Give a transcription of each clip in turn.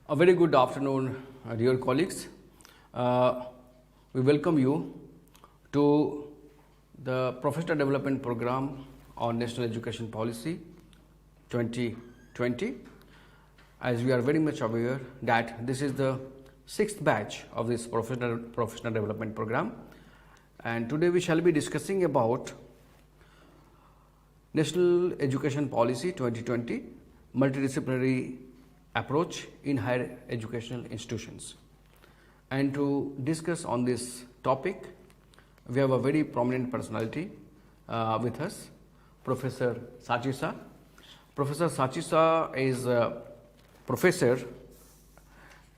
A very good afternoon, dear colleagues. We welcome you to the Professional Development Program on National Education Policy 2020. As we are very much aware that this is the sixth batch of this Professional Development Program, and today we shall be discussing about National Education Policy 2020, Multidisciplinary Approach in Higher Educational Institutions. And to discuss on this topic, we have a very prominent personality with us, Professor Sachisa. Professor Sachisa is a professor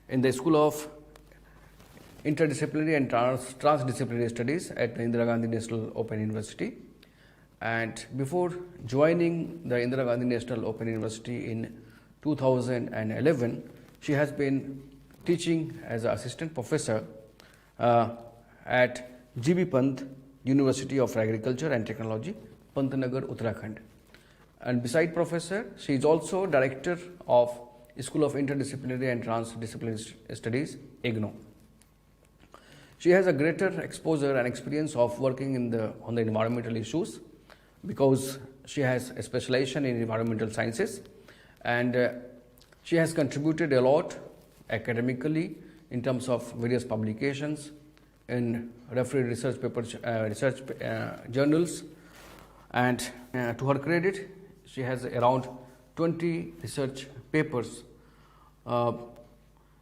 in the School of Interdisciplinary and Transdisciplinary Studies at the Indira Gandhi National Open University. And before joining the Indira Gandhi National Open University in 2011, she has been teaching as an assistant professor at G.B. Pant University of Agriculture and Technology, Pantnagar, Uttarakhand. And beside professor, she is also director of School of Interdisciplinary and Transdisciplinary Studies, IGNO. She has a greater exposure and experience of working on the environmental issues because she has a specialization in environmental sciences, and she has contributed a lot academically in terms of various publications in referred research papers, journals, and to her credit, she has around 20 research papers.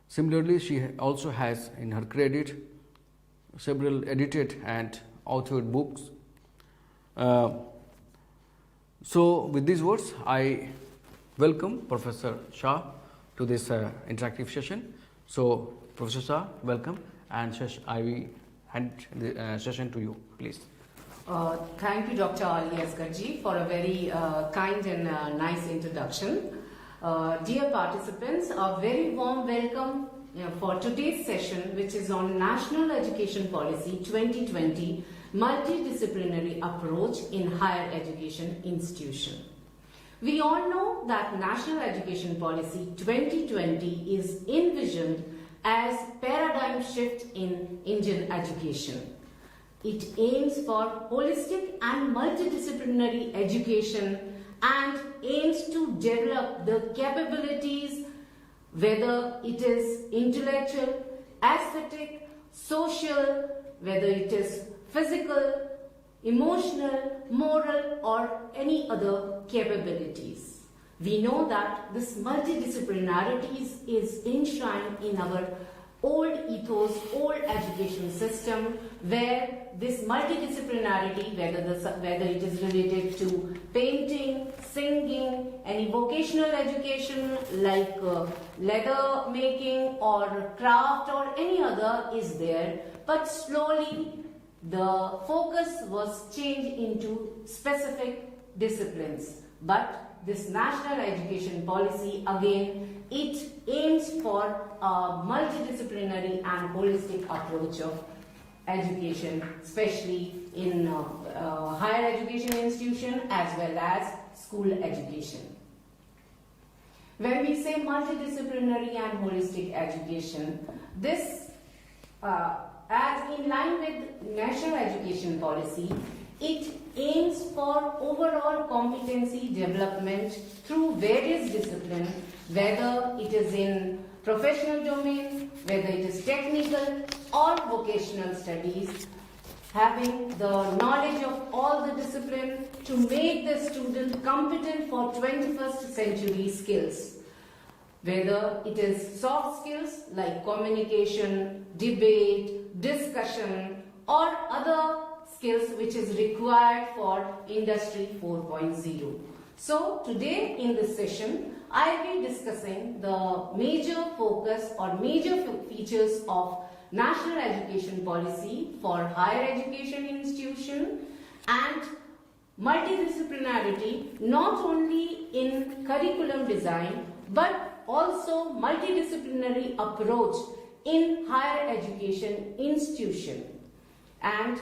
Similarly, she also has in her credit several edited and authored books. So with these words, I welcome Professor Shah to this interactive session. So Professor Shah, welcome, and I will hand the session to you, please. Thank you, Dr. Ali Asgarji, for a very kind and nice introduction. Dear participants, a very warm welcome for today's session, which is on National Education Policy 2020, Multidisciplinary Approach in Higher Education Institution. We all know that National Education Policy 2020 is envisioned as paradigm shift in Indian education. It aims for holistic and multidisciplinary education and aims to develop the capabilities, whether it is intellectual, aesthetic, social, whether it is physical, emotional, moral, or any other capabilities. We know that this multidisciplinarity is enshrined in our old ethos, old education system, where this multidisciplinarity, whether it is related to painting, singing, any vocational education like leather making or craft or any other is there, but slowly the focus was changed into specific disciplines. But this national education policy, again, it aims for a multidisciplinary and holistic approach of education, especially in higher education institution as well as school education. When we say multidisciplinary and holistic education, this as in line with national education policy, it aims for overall competency development through various disciplines, whether it is in professional domain, whether it is technical or vocational studies, having the knowledge of all the disciplines to make the student competent for 21st century skills. Whether it is soft skills like communication, debate, discussion, or other skills which is required for Industry 4.0. So today in this session, I will be discussing the major focus or major features of National Education Policy for higher education institution and multidisciplinarity not only in curriculum design but also multidisciplinary approach in higher education institution. And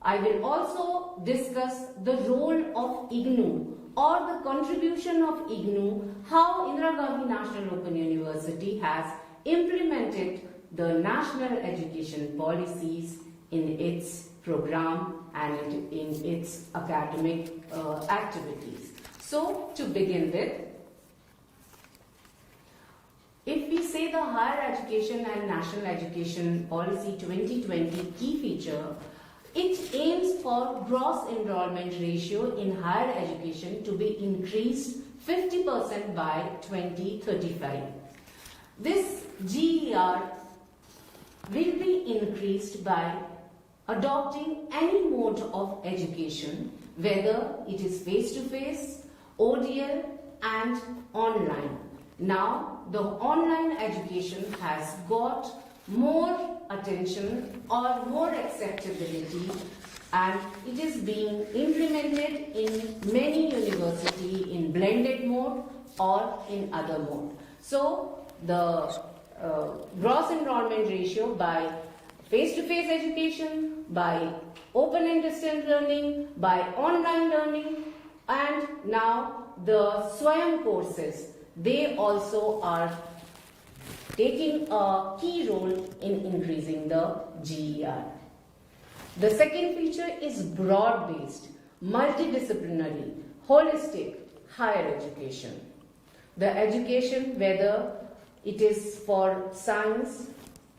I will also discuss the role of IGNO or the contribution of IGNO, how Indira Gandhi National Open University has implemented the national education policies in its program and in its academic activities. So, to begin with, if we say the Higher Education and National Education Policy 2020 key feature, it aims for gross enrollment ratio in higher education to be increased 50% by 2035. This GER will be increased by adopting any mode of education, whether it is face-to-face, ODL and online. Now, the online education has got more attention or more acceptability, and it is being implemented in many universities in blended mode or in other mode. So, the gross enrollment ratio by face-to-face education, by open and distance learning, by online learning, and now the Swayam courses, they also are taking a key role in increasing the GER. The second feature is broad-based, multidisciplinary, holistic higher education. The education, whether it is for science,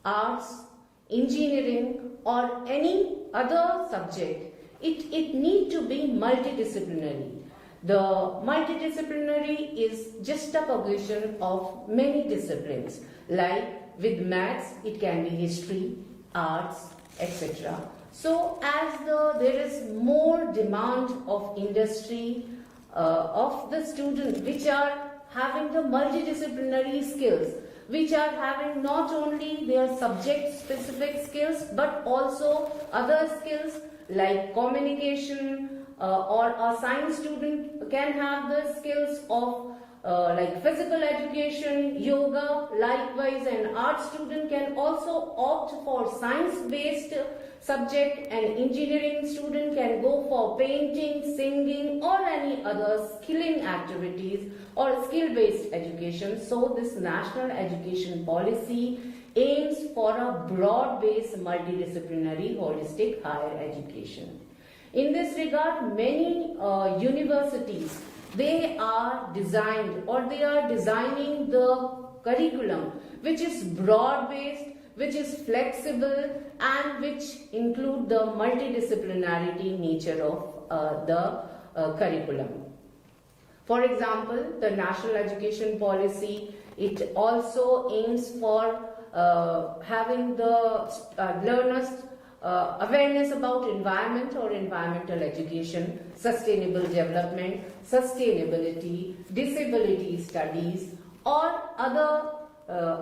arts, engineering or any other subject, it needs to be multidisciplinary. The multidisciplinary is juxtaposition of many disciplines, like with maths it can be history, arts, etc. So as there is more demand of industry of the students which are having the multidisciplinary skills, which are having not only their subject specific skills but also other skills like communication, or a science student can have the skills of like physical education, yoga, likewise an art student can also opt for science-based subject, and engineering student can go for painting, singing or any other skilling activities or skill-based education. So this national education policy aims for a broad-based multidisciplinary holistic higher education. In this regard, many universities, they are designed or they are designing the curriculum which is broad-based, which is flexible and which include the multidisciplinarity nature of the curriculum. For example, the National Education Policy, it also aims for having the learners awareness about environment or environmental education, sustainable development, sustainability, disability studies or other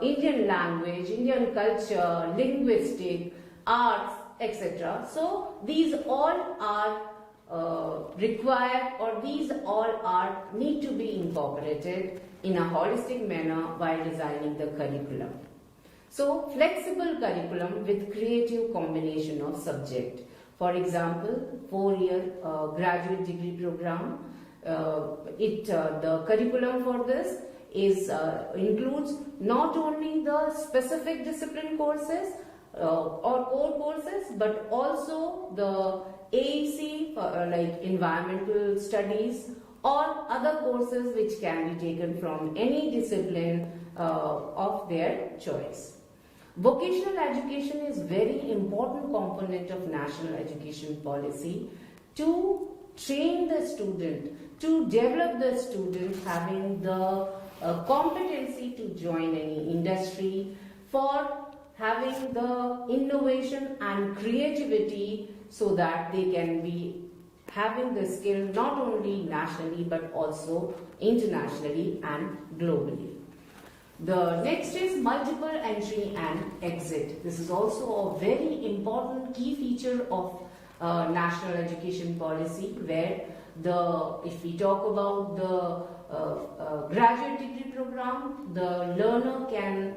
Indian language, Indian culture, linguistic, arts, etc. So these all are required or these all are need to be incorporated in a holistic manner while designing the curriculum. So, flexible curriculum with creative combination of subject. For example, 4-year graduate degree program. The curriculum for this is includes not only the specific discipline courses or core courses, but also the AEC like environmental studies or other courses which can be taken from any discipline of their choice. Vocational education is very important component of national education policy to train the student, to develop the student having the competency to join any industry, for having the innovation and creativity so that they can be having the skill not only nationally but also internationally and globally. The next is multiple entry and exit. This is also a very important key feature of national education policy, where if we talk about the graduate degree program, the learner can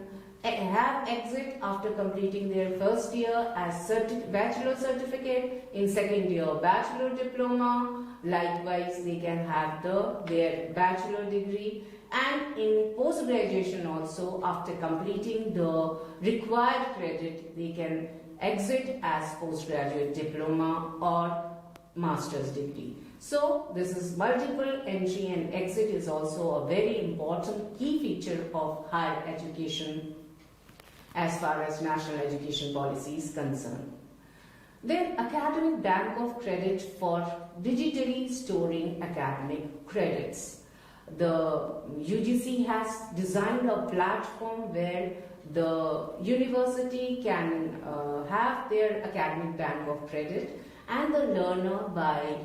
have exit after completing their first year as bachelor certificate, in second year bachelor diploma, likewise they can have their bachelor degree, and in post graduation also after completing the required credit they can exit as postgraduate diploma or master's degree. So this is multiple entry and exit is also a very important key feature of higher education as far as national education policy is concerned. Then academic bank of credit for digitally storing academic credits. The UGC has designed a platform where the university can have their academic bank of credit, and the learner by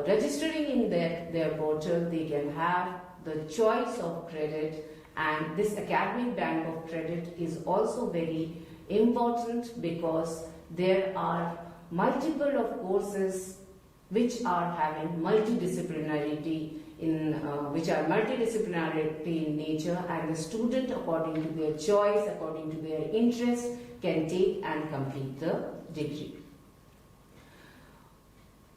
registering in their portal they can have the choice of credit. And this academic bank of credit is also very important because there are multiple of courses which are having multidisciplinarity which are multidisciplinary in nature, and the student according to their choice, according to their interest, can take and complete the degree.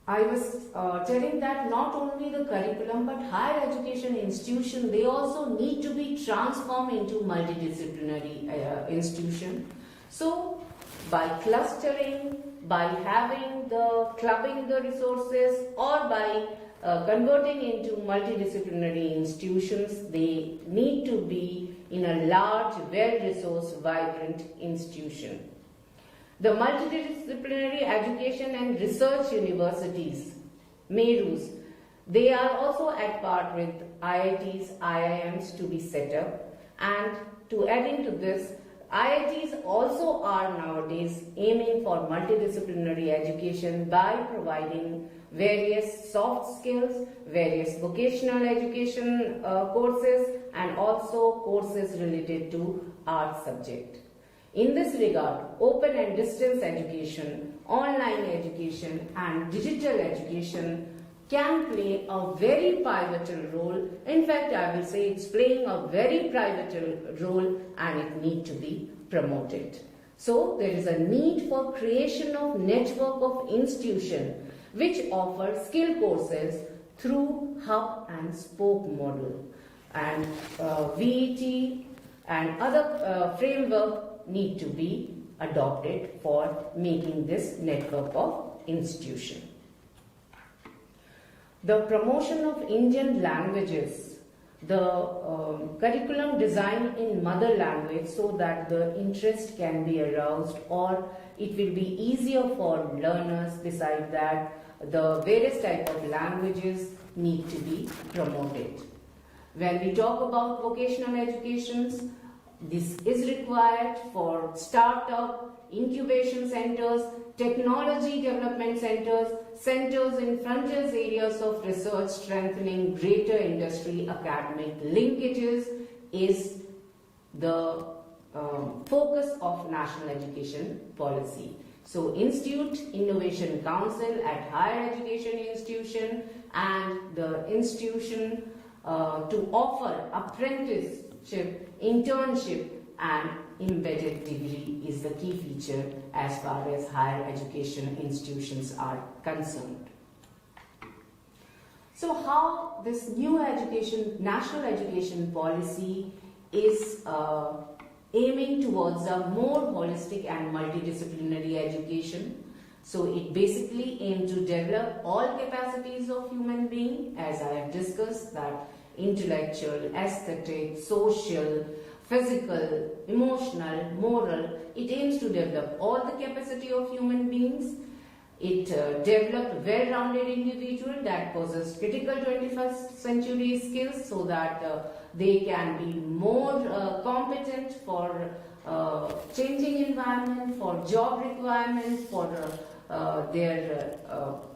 I was telling that not only the curriculum but higher education institution, they also need to be transformed into multidisciplinary institution. So by clustering, by having clubbing the resources, or by converting into multidisciplinary institutions, they need to be in a large, well-resourced, vibrant institution. The multidisciplinary education and research universities, MERUs, they are also at part with IITs, IIMs to be set up. And to adding to this, IITs also are nowadays aiming for multidisciplinary education by providing various soft skills, various vocational education courses, and also courses related to art subject. In this regard, open and distance education, online education, and digital education can play a very pivotal role. In fact, I will say it's playing a very pivotal role, and it needs to be promoted. So there is a need for creation of network of institutions which offer skill courses through hub and spoke model, and VET and other framework need to be adopted for making this network of institution. The promotion of Indian languages, the curriculum design in mother language so that the interest can be aroused, or it will be easier for learners. Beside that, the various type of languages need to be promoted. When we talk about vocational educations, this is required for startup, incubation centers, technology development centers, centers in frontiers areas of research, strengthening greater industry academic linkages is the focus of national education policy. So Institute Innovation Council at higher education institution and the institution to offer apprenticeship, internship and embedded degree is the key feature as far as higher education institutions are concerned. So how this new national education policy is aiming towards a more holistic and multidisciplinary education. So it basically aims to develop all capacities of human being, as I have discussed, that intellectual, aesthetic, social, physical, emotional, moral. It aims to develop all the capacity of human beings. It developed well-rounded individual that possess critical 21st century skills so that they can be more competent for changing environment, for job requirements, for their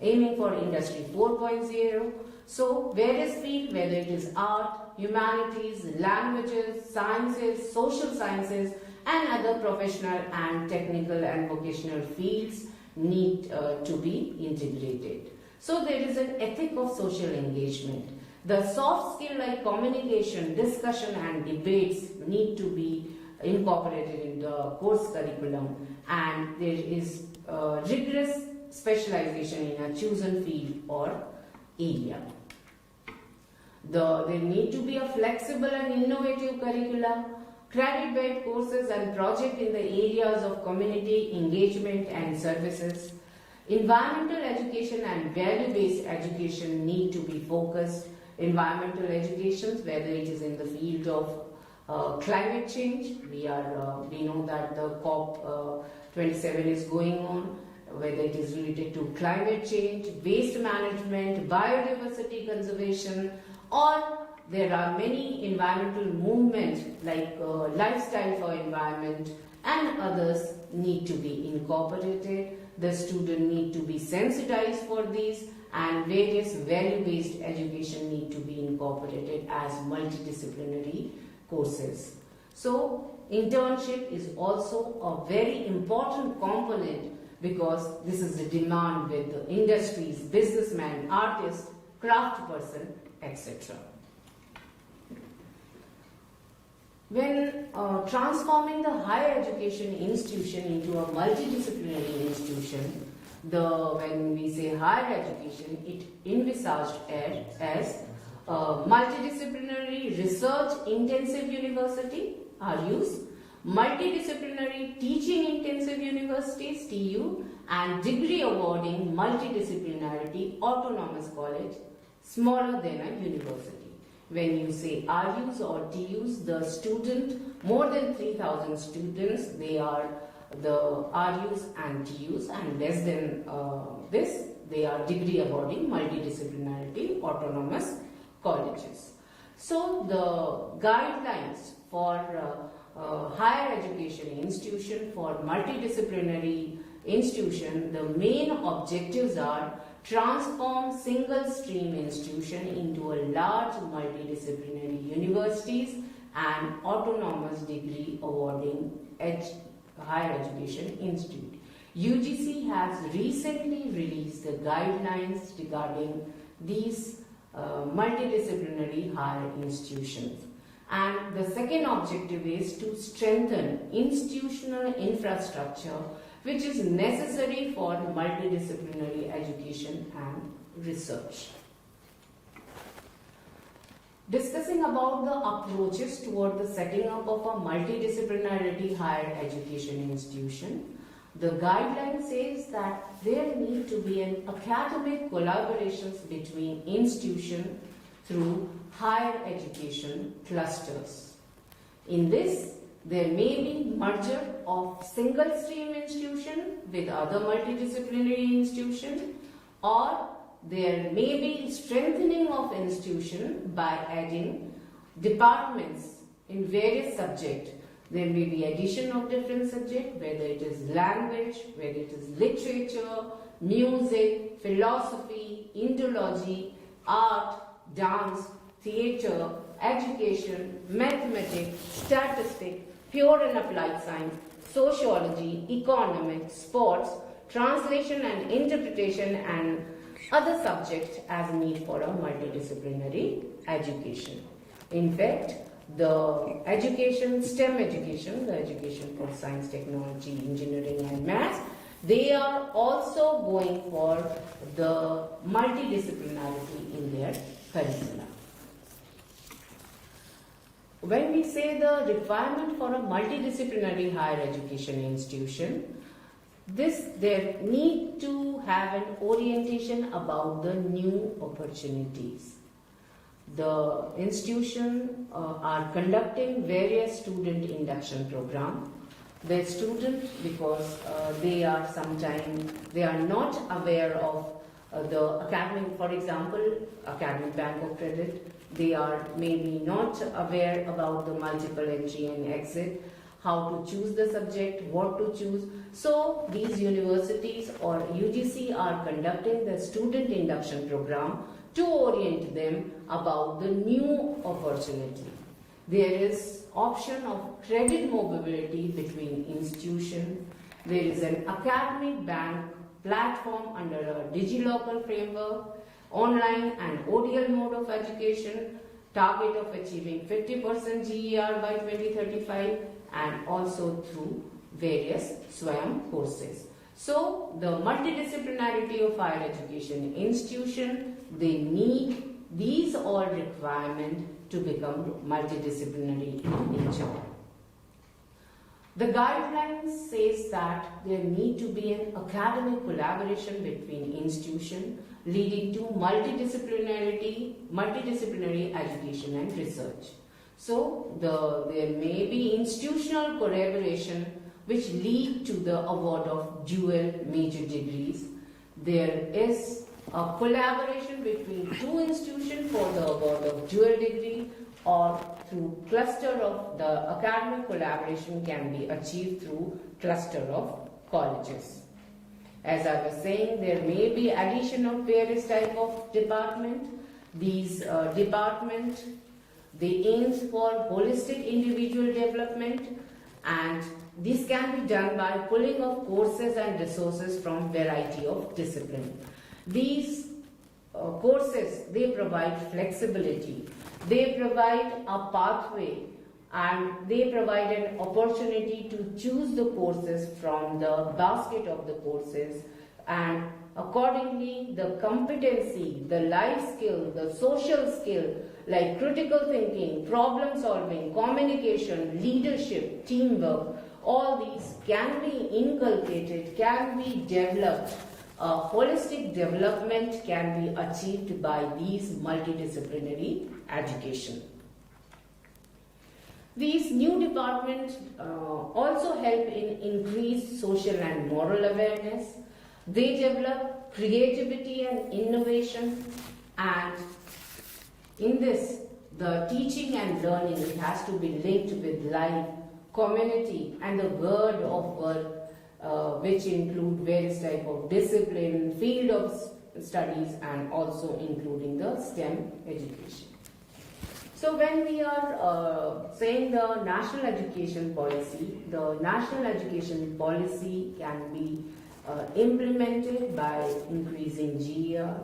aiming for Industry 4.0. So various fields, whether it is art, humanities, languages, sciences, social sciences, and other professional and technical and vocational fields need to be integrated. So there is an ethic of social engagement. The soft skill like communication, discussion and debates need to be incorporated in the course curriculum, and there is rigorous specialization in a chosen field or area. There need to be a flexible and innovative curricula, credit-based courses and projects in the areas of community engagement and services. Environmental education and value-based education need to be focused. Environmental education, whether it is in the field of climate change, we know that the COP27 is going on, whether it is related to climate change, waste management, biodiversity conservation, or there are many environmental movements like lifestyle for environment and others need to be incorporated. The student need to be sensitized for these, and various value-based education need to be incorporated as multidisciplinary courses. So internship is also a very important component because this is the demand with the industries, businessmen, artists, craft person, etc. When transforming the higher education institution into a multidisciplinary institution, when we say higher education, it envisaged as multidisciplinary research intensive university, RUs, multidisciplinary teaching intensive universities, TU, and degree awarding multidisciplinarity autonomous college, smaller than a university. When you say RUs or TUs, the student, more than 3,000 students, they are the RUs and TUs, and less than this, they are degree awarding multidisciplinarity autonomous colleges. So the guidelines for higher education institution, for multidisciplinary institution, the main objectives are transform single stream institution into a large multidisciplinary universities and autonomous degree awarding higher education institute. UGC has recently released the guidelines regarding these multidisciplinary higher institutions. And the second objective is to strengthen institutional infrastructure which is necessary for multidisciplinary education and research. Discussing about the approaches toward the setting up of a multidisciplinary higher education institution, the guideline says that there need to be an academic collaborations between institutions through higher education clusters. In this, there may be merger of single stream institution with other multidisciplinary institution, or there may be strengthening of institution by adding departments in various subjects. There may be addition of different subjects, whether it is language, whether it is literature, music, philosophy, Indology, art, dance, theatre, education, mathematics, statistics, pure and applied science, sociology, economics, sports, translation and interpretation, and other subjects as need for a multidisciplinary education. In fact, the education, STEM education, the education for science, technology, engineering and maths, they are also going for the multidisciplinarity in their curricula. When we say the requirement for a multidisciplinary higher education institution, there need to have an orientation about the new opportunities. The institution are conducting various student induction program. The student, because they are not aware of the academic, for example, academic bank of credit, they are maybe not aware about the multiple entry and exit, how to choose the subject, what to choose. So these universities or UGC are conducting the student induction program to orient them about the new opportunity. There is option of credit mobility between institutions. There is an academic bank platform under a DigiLocal framework, online and ODL mode of education, target of achieving 50% GER by 2035, and also through various Swayam courses. So the multidisciplinarity of higher education institution, they need these all requirements to become multidisciplinary in nature. The guidelines says that there need to be an academic collaboration between institutions leading to multidisciplinary education and research. So there may be institutional collaboration which lead to the award of dual major degrees. There is a collaboration between two institutions for the award of dual degree, or through cluster of the academic collaboration can be achieved through cluster of colleges. As I was saying, there may be addition of various type of department. These department, they aims for holistic individual development, and this can be done by pulling of courses and resources from variety of discipline. These courses, they provide flexibility, they provide a pathway, and they provide an opportunity to choose the courses from the basket of the courses, and accordingly the competency, the life skill, the social skill like critical thinking, problem solving, communication, leadership, teamwork, all these can be inculcated, can be developed. Holistic development can be achieved by these multidisciplinary education. These new departments also help in increased social and moral awareness. They develop creativity and innovation, and in this, the teaching and learning has to be linked with life, community, and the world of work, which include various type of discipline, field of studies, and also including the STEM education. So when we are saying the national education policy, the national education policy can be implemented by increasing GER,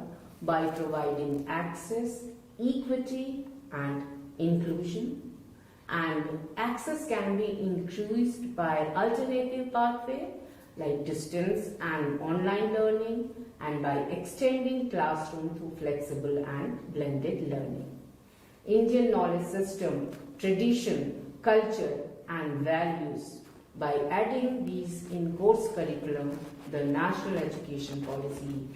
by providing access, equity, and inclusion. And access can be increased by alternative pathway like distance and online learning, and by extending classroom to flexible and blended learning. Indian knowledge system, tradition, culture, and values, by adding these in course curriculum, the national education policy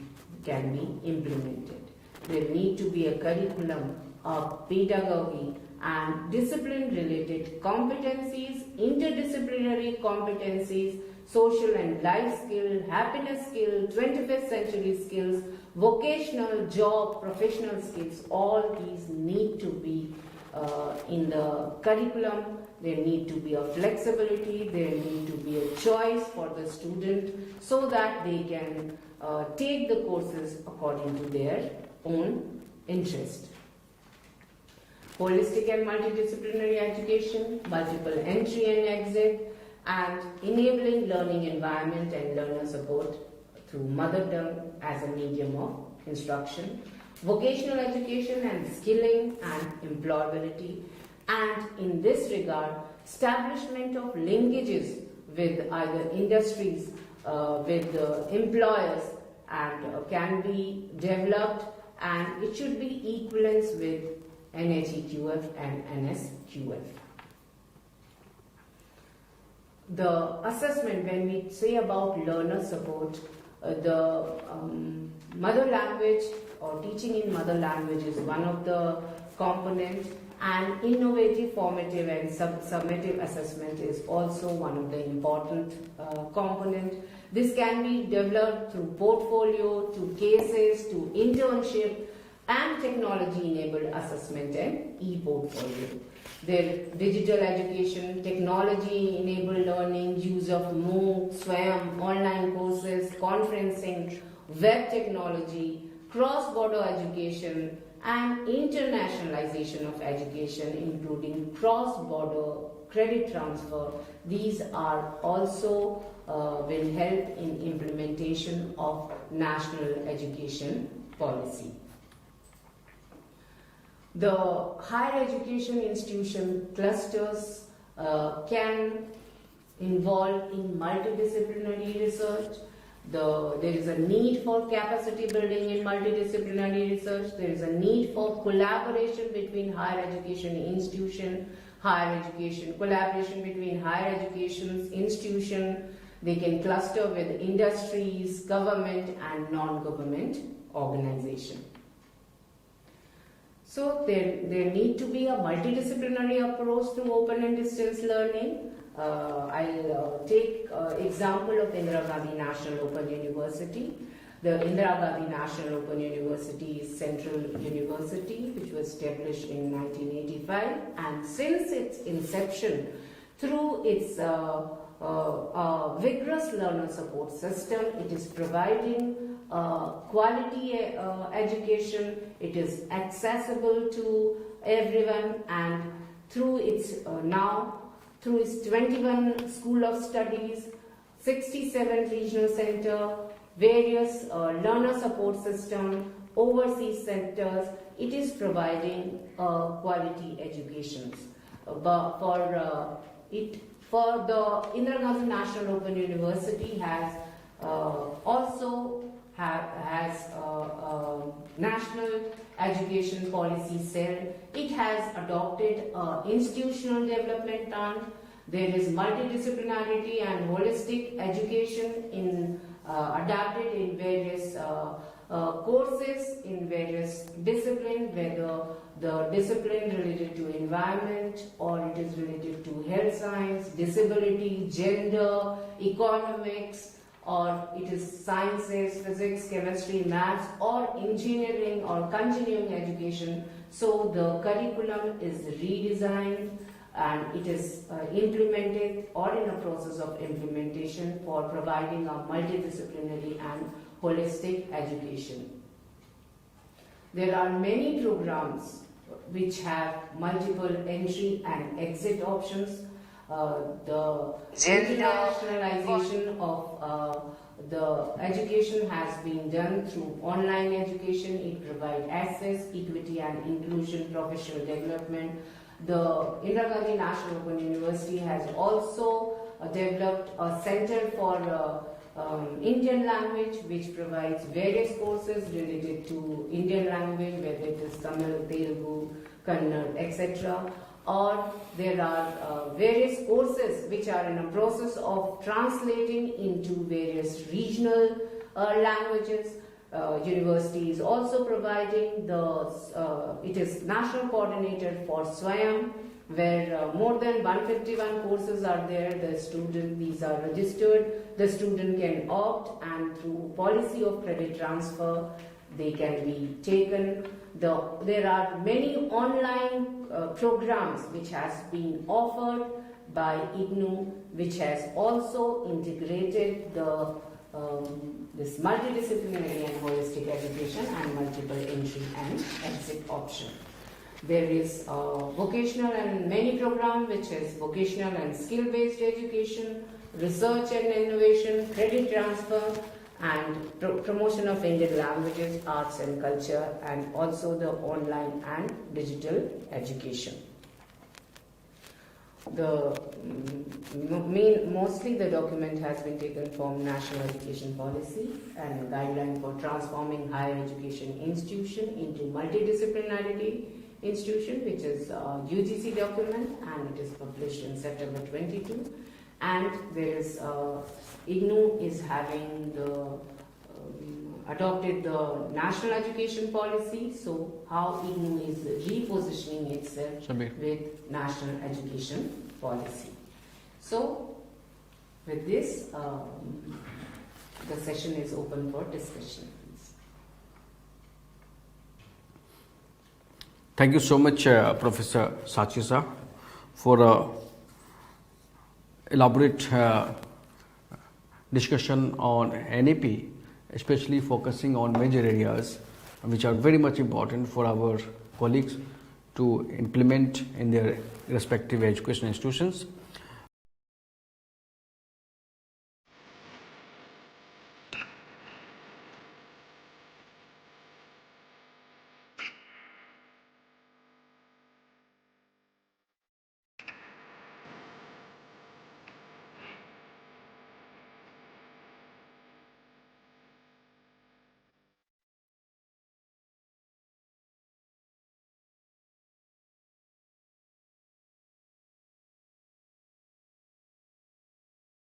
can be implemented. There need to be a curriculum of pedagogy and discipline-related competencies, interdisciplinary competencies, social and life skill, happiness skill, 21st century skills, vocational, job, professional skills, all these need to be in the curriculum. There need to be a flexibility, there need to be a choice for the student so that they can take the courses according to their own interest. Holistic and multidisciplinary education, multiple entry and exit, and enabling learning environment and learner support through mother tongue as a medium of instruction, vocational education and skilling and employability, and in this regard, establishment of linkages with either industries, with employers, and can be developed, and it should be equivalence with NHEQF and NSQF. The assessment, when we say about learner support, the mother language or teaching in mother language is one of the components, and innovative, formative, and summative assessment is also one of the important components. This can be developed through portfolio, to cases, to internship, and technology-enabled assessment and e-portfolio. Their digital education, technology-enabled learning, use of MOOC, Swayam, online courses, conferencing, web technology, cross-border education, and internationalization of education, including cross-border credit transfer. These are also will help in implementation of national education policy. The higher education institution clusters can involve in multidisciplinary research. There is a need for capacity building in multidisciplinary research. There is a need for collaboration between higher education institution, collaboration between higher education institution. They can cluster with industries, government and non-government organization. So there need to be a multidisciplinary approach to open and distance learning. I'll take example of Indira Gandhi National Open University. The Indira Gandhi National Open University is central university which was established in 1985, and since its inception, through its vigorous learner support system, it is providing quality education. It is accessible to everyone, and through its through its 21 School of Studies, 67 regional center, various learner support system, overseas centers, it is providing quality educations. But for the Indira Gandhi National Open University has also has National Education Policy Cell. It has adopted institutional development plan. There is multidisciplinarity and holistic education adapted in various courses in various disciplines, whether the discipline related to environment or it is related to health science, disability, gender, economics, or it is sciences, physics, chemistry, maths, or engineering or continuing education. So the curriculum is redesigned and it is implemented or in a process of implementation for providing a multidisciplinary and holistic education. There are many programs which have multiple entry and exit options. The internationalization of the education has been done through online education. It provides access, equity and inclusion, professional development. The Indira Gandhi National Open University has also developed a center for Indian language, which provides various courses related to Indian language, whether it is Tamil, Telugu, Kannada, etc. Or there are various courses which are in a process of translating into various regional languages. University is also providing it is national coordinator for Swayam, where more than 151 courses are there. These are registered. The student can opt, and through policy of credit transfer, they can be taken. There are many online programs which has been offered by IGNOU, which has also integrated this multidisciplinary and holistic education and multiple entry and exit option. There is vocational and many program which is vocational and skill-based education, research and innovation, credit transfer, and promotion of Indian languages, arts and culture, and also the online and digital education. Mostly the document has been taken from National Education Policy and Guideline for Transforming Higher Education Institution into Multidisciplinarity Institution, which is a UGC document, and it is published in September 22. And there is IGNOU is having adopted the National Education Policy. So how IGNOU is repositioning itself with National Education Policy. So with this, the session is open for discussion. Please. Thank you so much, Professor Sachisa, for elaborate discussion on NAP, especially focusing on major areas which are very much important for our colleagues to implement in their respective education institutions.